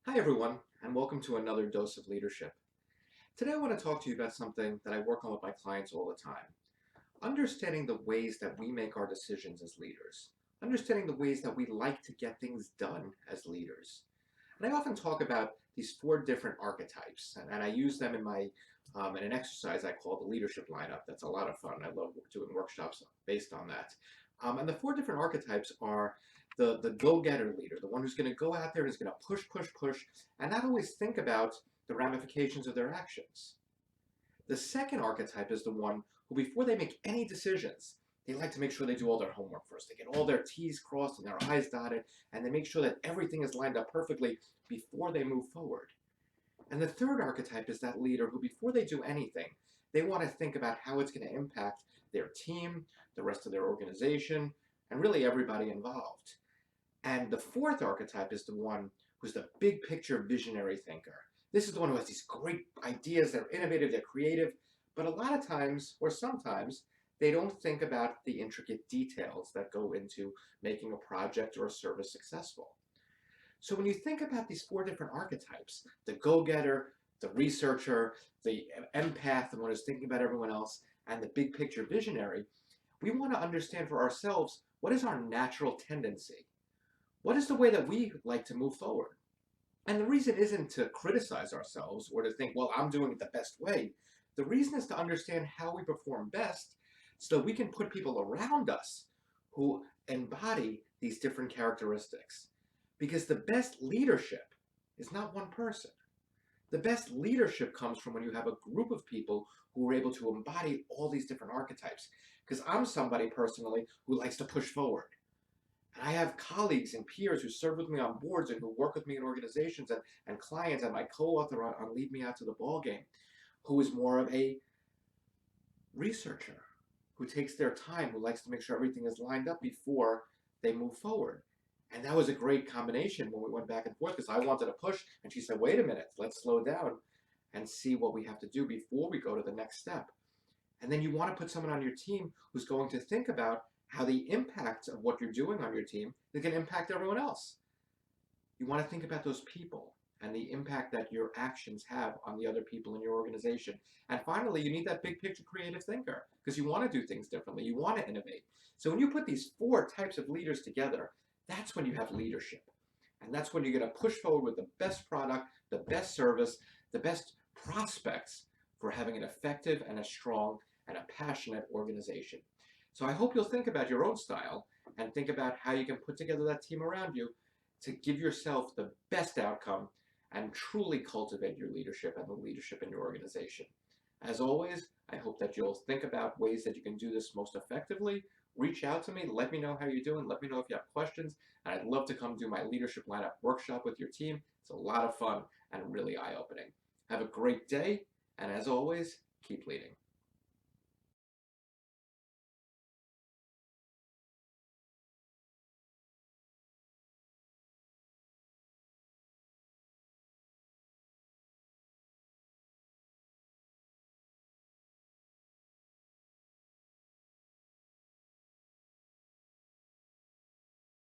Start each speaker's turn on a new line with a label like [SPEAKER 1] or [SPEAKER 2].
[SPEAKER 1] Hi everyone, and welcome to another Dose of Leadership. Today I want to talk to you about something that I work on with my clients all the time. Understanding the ways that we make our decisions as leaders. Understanding the ways that we like to get things done as leaders. And I often talk about these four different archetypes, and I use them in an exercise I call the leadership lineup. That's a lot of fun. I love doing workshops based on that. And the four different archetypes are the go-getter leader, the one who's going to go out there and is going to push, push, push, and not always think about the ramifications of their actions. The second archetype is the one who, before they make any decisions, they like to make sure they do all their homework first. They get all their T's crossed and their I's dotted, and they make sure that everything is lined up perfectly before they move forward. And the third archetype is that leader who, before they do anything, they want to think about how it's going to impact their team, the rest of their organization, and really everybody involved. And the fourth archetype is the one who's the big picture visionary thinker. This is the one who has these great ideas, they're innovative, they're creative, but a lot of times, or sometimes, they don't think about the intricate details that go into making a project or a service successful. So when you think about these four different archetypes, the go-getter, the researcher, the empath, the one who's thinking about everyone else, and the big picture visionary, we want to understand for ourselves, what is our natural tendency? What is the way that we like to move forward? And the reason isn't to criticize ourselves or to think, well, I'm doing it the best way. The reason is to understand how we perform best so that we can put people around us who embody these different characteristics. Because the best leadership is not one person. The best leadership comes from when you have a group of people who are able to embody all these different archetypes. Because I'm somebody personally who likes to push forward. And I have colleagues and peers who serve with me on boards and who work with me in organizations and clients and my co-author on Lead Me Out to the Ball Game, who is more of a researcher, who takes their time, who likes to make sure everything is lined up before they move forward. And that was a great combination when we went back and forth because I wanted to push and she said, wait a minute, let's slow down and see what we have to do before we go to the next step. And then you want to put someone on your team who's going to think about how the impact of what you're doing on your team is going to impact everyone else. You want to think about those people and the impact that your actions have on the other people in your organization. And finally, you need that big picture creative thinker because you want to do things differently. You want to innovate. So when you put these four types of leaders together, that's when you have leadership. And that's when you're going to push forward with the best product, the best service, the best prospects for having an effective and a strong and a passionate organization. So I hope you'll think about your own style and think about how you can put together that team around you to give yourself the best outcome and truly cultivate your leadership and the leadership in your organization. As always, I hope that you'll think about ways that you can do this most effectively. Reach out to me, let me know how you're doing, let me know if you have questions, and I'd love to come do my leadership lineup workshop with your team. It's a lot of fun and really eye-opening. Have a great day, and as always, keep leading.